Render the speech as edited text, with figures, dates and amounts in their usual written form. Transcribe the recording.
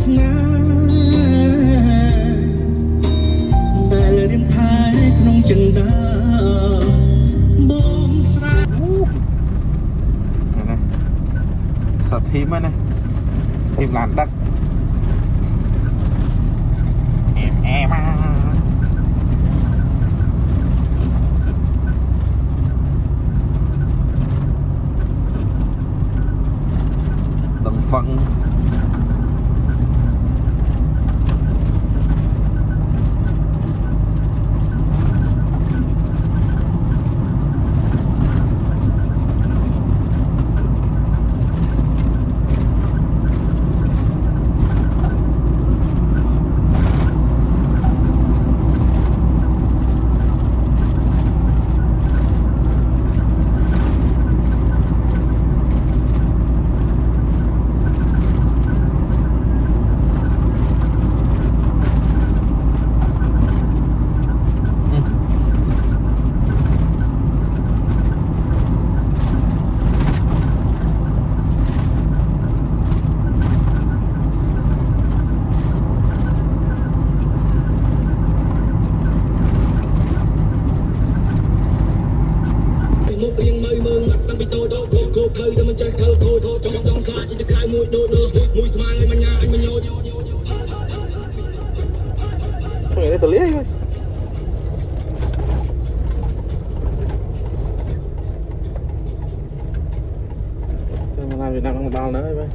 ស្នាដែលរៀមថែក្នុងចិន្តាបងស្រានេះសតធីមហ្នឹងធីមឡានដឹកអែមកដឹងហ្វឹងមករៀងមើលមកតាំងពីតូចដល់គោភ័យដល់មិនចេះខលខូចចង់ស្លាជាក្រៅមួយដូចមួយស្មាឲ្យមញ្ញាអញមញោចពេលនេះទៅលៀងទៅមកណាវៀតណាមដល់នៅហើយ